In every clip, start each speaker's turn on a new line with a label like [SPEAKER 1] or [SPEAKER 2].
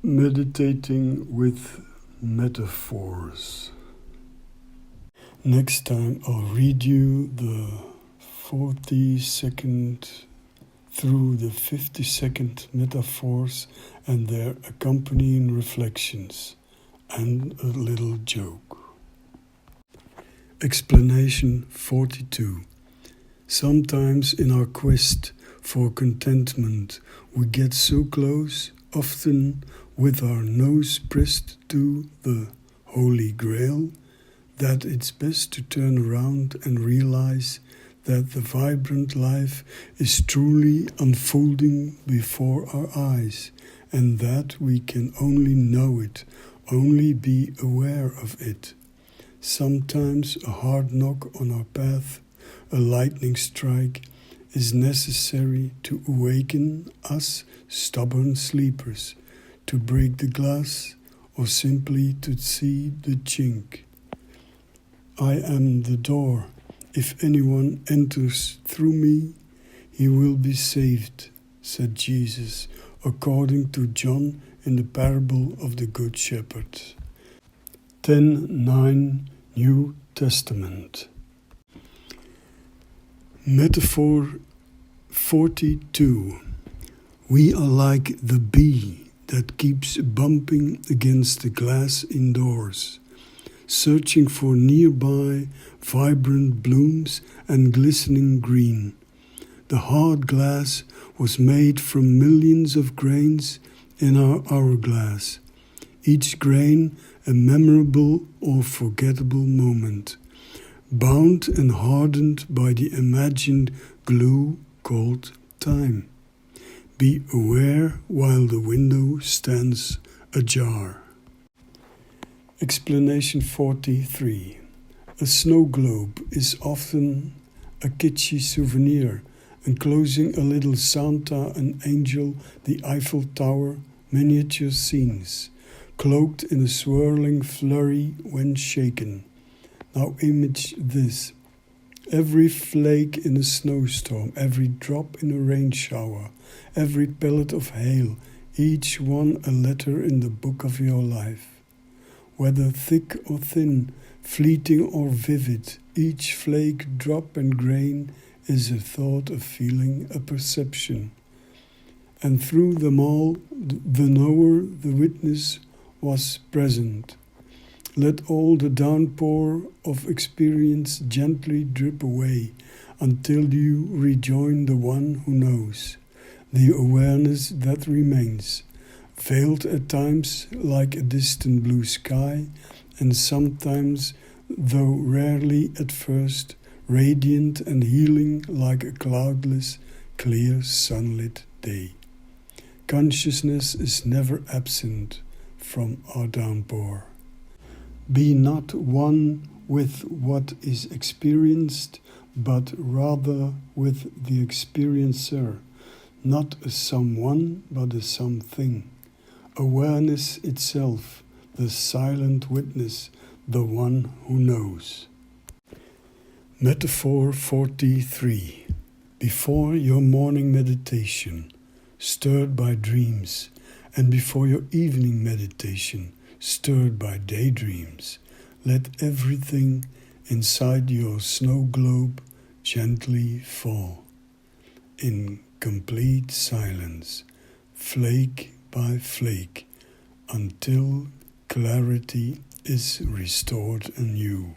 [SPEAKER 1] Meditating with metaphors. Next time I'll read you the 42nd through the 52nd metaphors and their accompanying reflections, and a little joke. Explanation 42. Sometimes in our quest for contentment we get so close, often with our nose pressed to the Holy Grail, that it's best to turn around and realize that the vibrant life is truly unfolding before our eyes, and that we can only know it, only be aware of it. Sometimes a hard knock on our path, a lightning strike, is necessary to awaken us stubborn sleepers, to break the glass, or simply to see the chink. I am the door. If anyone enters through me, he will be saved, said Jesus, according to John in the parable of the Good Shepherd. 10:9 New Testament. Metaphor 42. We are like the bee that keeps bumping against the glass indoors, searching for nearby vibrant blooms and glistening green. The hard glass was made from millions of grains in our hourglass, each grain a memorable or forgettable moment, bound and hardened by the imagined glue called time. Be aware while the window stands ajar. Explanation 43. A snow globe is often a kitschy souvenir, enclosing a little Santa, an angel, the Eiffel Tower, miniature scenes, cloaked in a swirling flurry when shaken. Now image this. Every flake in a snowstorm, every drop in a rain shower, every pellet of hail, each one a letter in the book of your life. Whether thick or thin, fleeting or vivid, each flake, drop and grain is a thought, a feeling, a perception. And through them all, the knower, the witness, was present. Let all the downpour of experience gently drip away until you rejoin the one who knows, the awareness that remains, veiled at times like a distant blue sky, and sometimes, though rarely at first, radiant and healing like a cloudless, clear sunlit day. Consciousness is never absent from our downpour. Be not one with what is experienced, but rather with the experiencer, not a someone, but a something. Awareness itself, the silent witness, the one who knows. Metaphor 43. Before your morning meditation, stirred by dreams, and before your evening meditation, stirred by daydreams, let everything inside your snow globe gently fall, in complete silence, flake by flake, until clarity is restored anew.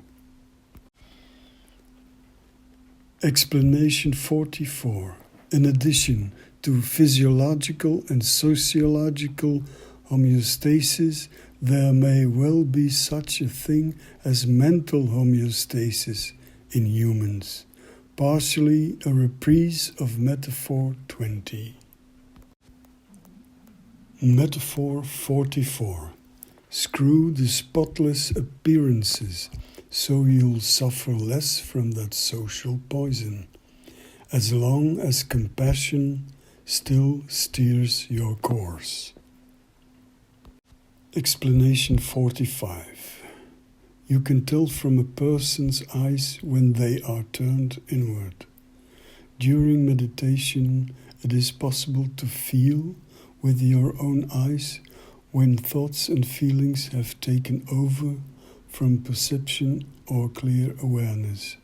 [SPEAKER 1] Explanation 44. In addition to physiological and sociological homeostasis, there may well be such a thing as mental homeostasis in humans, partially a reprise of Metaphor 20. Metaphor 44. Screw the spotless appearances, so you'll suffer less from that social poison, as long as compassion still steers your course. Explanation 45. You can tell from a person's eyes when they are turned inward. During meditation, it is possible to feel with your own eyes when thoughts and feelings have taken over from perception or clear awareness.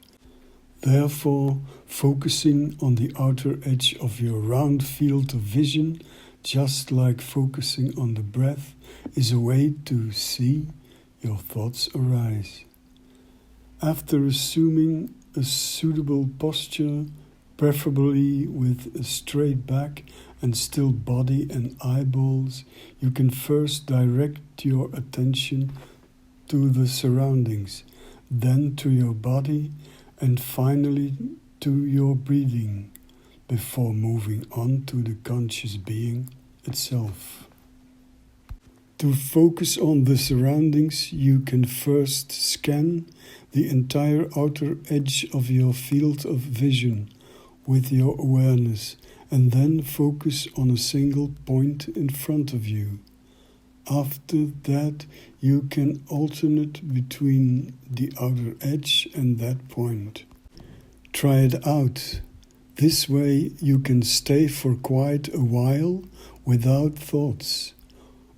[SPEAKER 1] Therefore, focusing on the outer edge of your round field of vision, just like focusing on the breath, is a way to see your thoughts arise. After assuming a suitable posture, preferably with a straight back and still body and eyeballs, you can first direct your attention to the surroundings, then to your body, and finally to your breathing, before moving on to the conscious being itself. To focus on the surroundings, you can first scan the entire outer edge of your field of vision with your awareness, and then focus on a single point in front of you. After that, you can alternate between the outer edge and that point. Try it out. This way you can stay for quite a while without thoughts.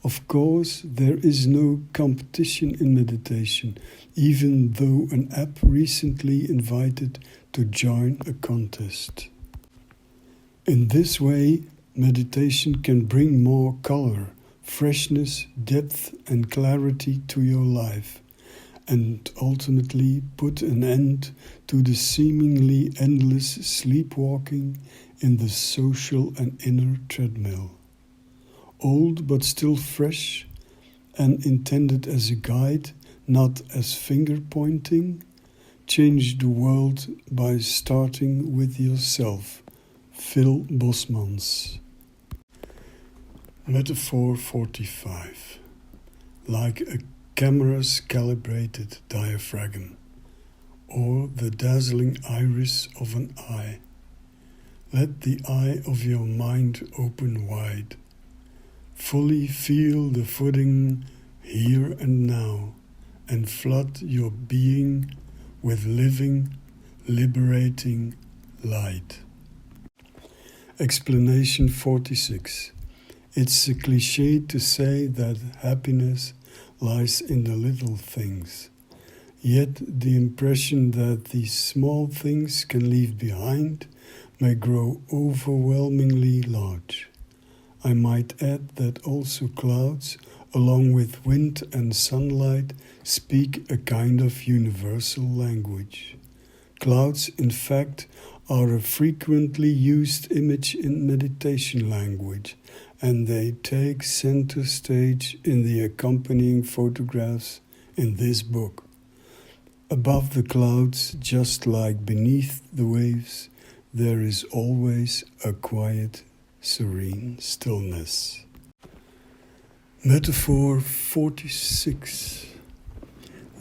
[SPEAKER 1] Of course, there is no competition in meditation, even though an app recently invited to join a contest. In this way, meditation can bring more color, freshness, depth and clarity to your life, and ultimately put an end to the seemingly endless sleepwalking in the social and inner treadmill. Old but still fresh and intended as a guide, not as finger-pointing, change the world by starting with yourself. Phil Bosmans. Metaphor 45. Like a camera's calibrated diaphragm, or the dazzling iris of an eye. Let the eye of your mind open wide. Fully feel the footing here and now, and flood your being with living, liberating light. Explanation 46. It's a cliché to say that happiness lies in the little things. Yet the impression that these small things can leave behind may grow overwhelmingly large. I might add that also clouds, along with wind and sunlight, speak a kind of universal language. Clouds, in fact, are a frequently used image in meditation language, and they take center stage in the accompanying photographs in this book. Above the clouds, just like beneath the waves, there is always a quiet, serene stillness. Metaphor 46.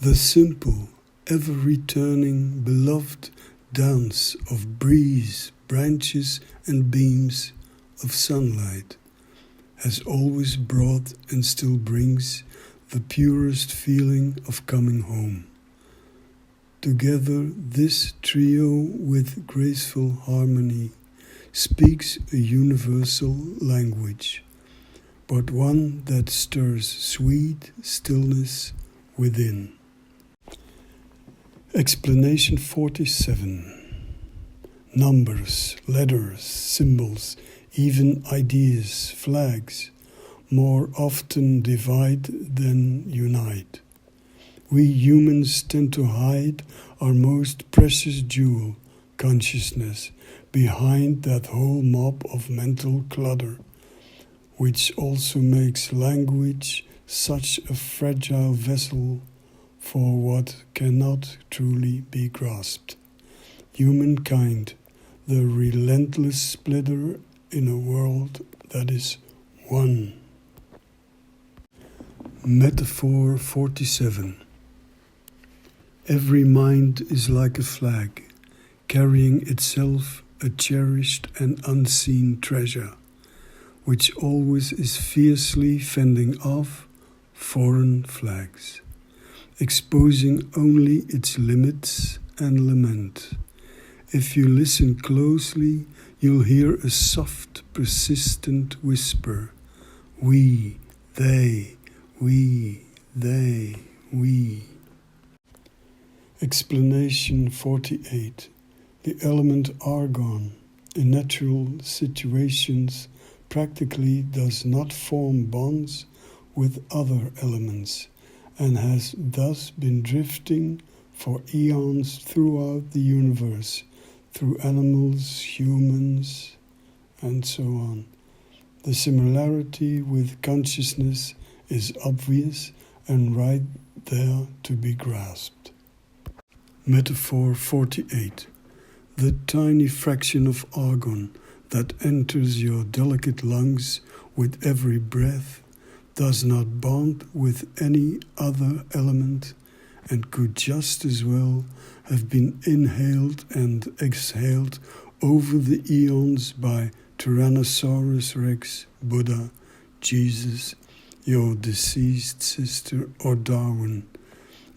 [SPEAKER 1] The simple, ever-returning, beloved dance of breeze, branches and beams of sunlight has always brought and still brings the purest feeling of coming home. Together, this trio with graceful harmony speaks a universal language, but one that stirs sweet stillness within. Explanation 47. Numbers, letters, symbols, even ideas, flags, more often divide than unite. We humans tend to hide our most precious jewel, consciousness, behind that whole mob of mental clutter, which also makes language such a fragile vessel for what cannot truly be grasped. Humankind, the relentless splitter in a world that is one. Metaphor 47. Every mind is like a flag, carrying itself a cherished and unseen treasure, which always is fiercely fending off foreign flags, exposing only its limits and lament. If you listen closely, you'll hear a soft, persistent whisper, "We, they, we, they, we. Explanation 48. The element argon in natural situations practically does not form bonds with other elements and has thus been drifting for eons throughout the universe, through animals, humans, and so on. The similarity with consciousness is obvious and right there to be grasped. Metaphor 48. The tiny fraction of argon that enters your delicate lungs with every breath does not bond with any other element and could just as well have been inhaled and exhaled over the eons by Tyrannosaurus Rex, Buddha, Jesus, your deceased sister, or Darwin,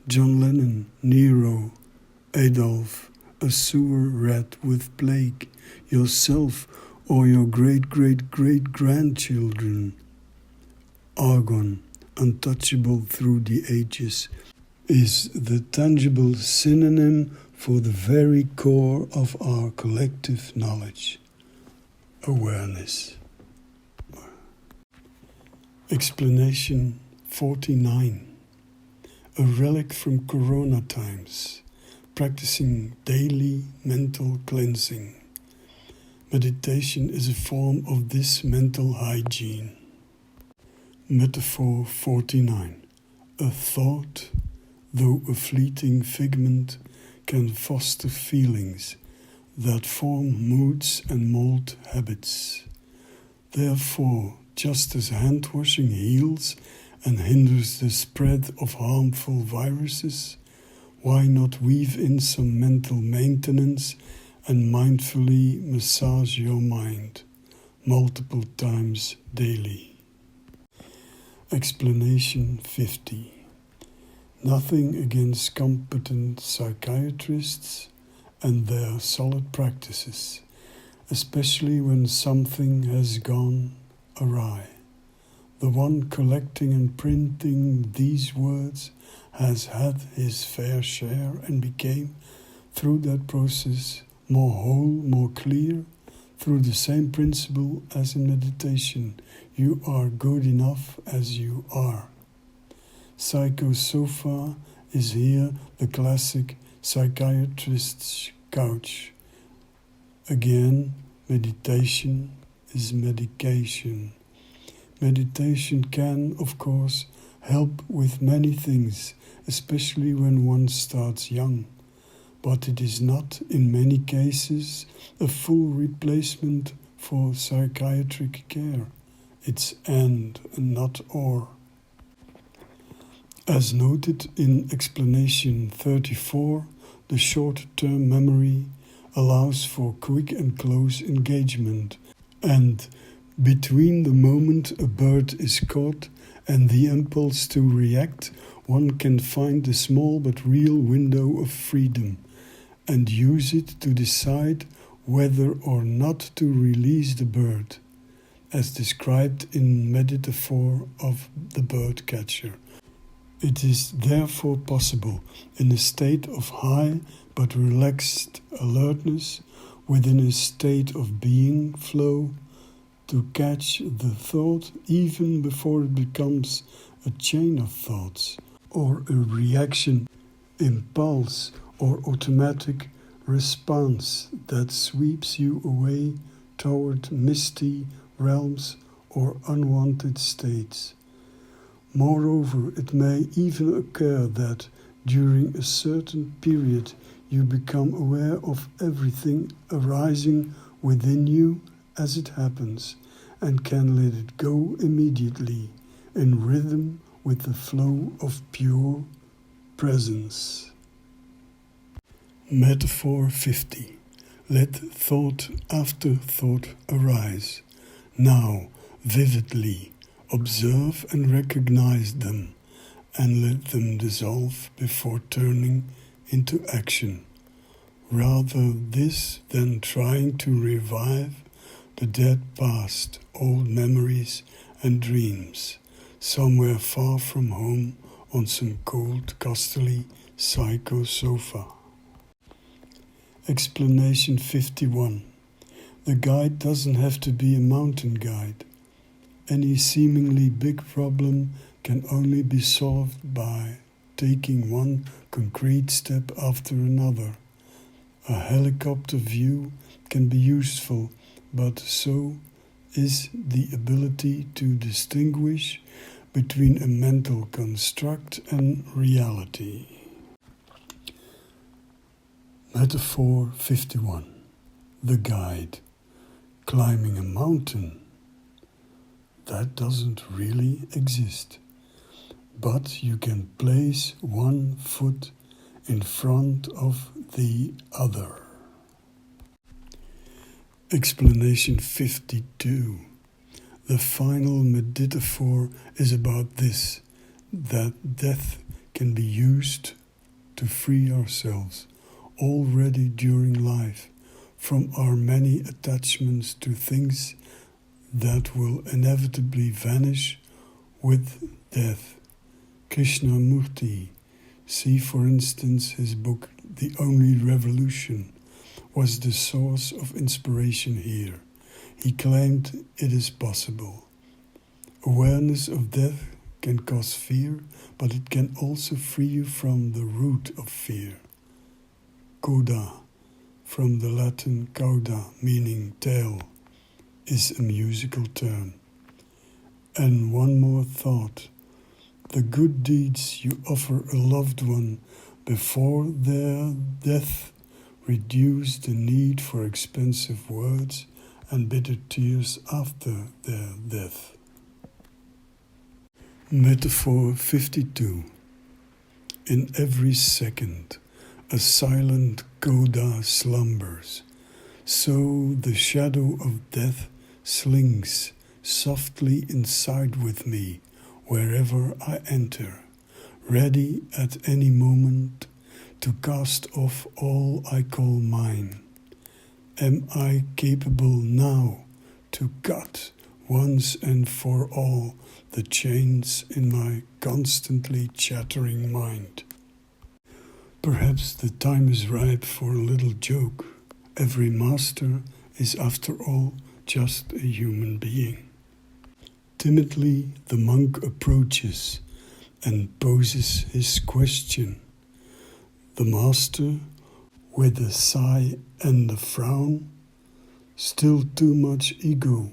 [SPEAKER 1] John Lennon, Nero, Adolf, a sewer rat with plague, yourself, or your great-great-great-grandchildren. Argon, untouchable through the ages, is the tangible synonym for the very core of our collective knowledge, awareness. Explanation 49. A relic from Corona times, practicing daily mental cleansing. Meditation is a form of this mental hygiene. Metaphor 49. A thought, though a fleeting figment, can foster feelings that form moods and mold habits. Therefore, just as hand-washing heals and hinders the spread of harmful viruses, why not weave in some mental maintenance and mindfully massage your mind multiple times daily? Explanation 50. Nothing against competent psychiatrists and their solid practices, especially when something has gone awry. The one collecting and printing these words has had his fair share and became, through that process, more whole, more clear, through the same principle as in meditation. You are good enough as you are. Psychosopha is here the classic psychiatrist's couch. Again, meditation is medication. Meditation can, of course, help with many things, especially when one starts young. But it is not, in many cases, a full replacement for psychiatric care. It's and not or. As noted in explanation 34, the short-term memory allows for quick and close engagement, and between the moment a bird is caught and the impulse to react, one can find the small but real window of freedom and use it to decide whether or not to release the bird, as described in meditaphor of the bird catcher. It is therefore possible, in a state of high but relaxed alertness, within a state of being flow, to catch the thought even before it becomes a chain of thoughts, or a reaction, impulse, or automatic response that sweeps you away toward misty realms or unwanted states. Moreover, it may even occur that during a certain period you become aware of everything arising within you as it happens, and can let it go immediately, in rhythm with the flow of pure presence. Metaphor 50. Let thought after thought arise. Now, vividly, observe and recognize them, and let them dissolve before turning into action. Rather this than trying to revive the dead past, old memories and dreams, somewhere far from home on some cold, costly psycho sofa. Explanation 51. The guide doesn't have to be a mountain guide. Any seemingly big problem can only be solved by taking one concrete step after another. A helicopter view can be useful, but so is the ability to distinguish between a mental construct and reality. Metaphor 51. The guide. Climbing a mountain. That doesn't really exist. But you can place one foot in front of the other. Explanation 52. The final meditaphor is about this, that death can be used to free ourselves already during life from our many attachments to things that will inevitably vanish with death. Krishnamurti, see for instance his book The Only Revolution, was the source of inspiration here. He claimed it is possible. Awareness of death can cause fear, but it can also free you from the root of fear. Coda, from the Latin cauda, meaning tail, is a musical term. And one more thought. The good deeds you offer a loved one before their death reduce the need for expensive words and bitter tears after their death. Metaphor 52. In every second, a silent Coda slumbers, so the shadow of death slings softly inside with me wherever I enter, ready at any moment to cast off all I call mine. Am I capable now to cut once and for all the chains in my constantly chattering mind? Perhaps the time is ripe for a little joke. Every master is, after all, just a human being. Timidly, the monk approaches and poses his question. The master, with a sigh and a frown, still too much ego.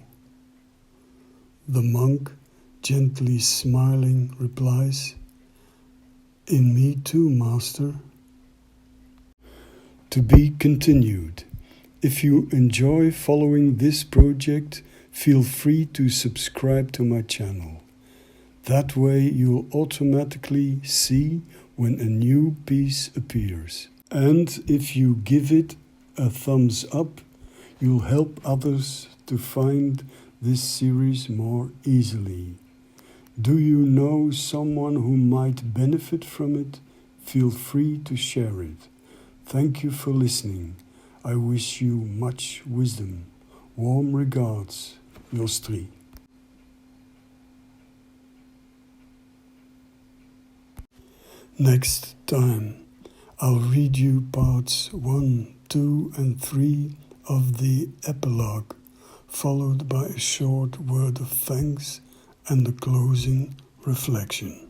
[SPEAKER 1] The monk, gently smiling, replies, In me too, master. To be continued. If you enjoy following this project, feel free to subscribe to my channel. That way you'll automatically see when a new piece appears. And if you give it a thumbs up, you'll help others to find this series more easily. Do you know someone who might benefit from it? Feel free to share it. Thank you for listening. I wish you much wisdom. Warm regards, Jostri. Next time, I'll read you parts 1, 2 and 3 of the epilogue, followed by a short word of thanks and a closing reflection.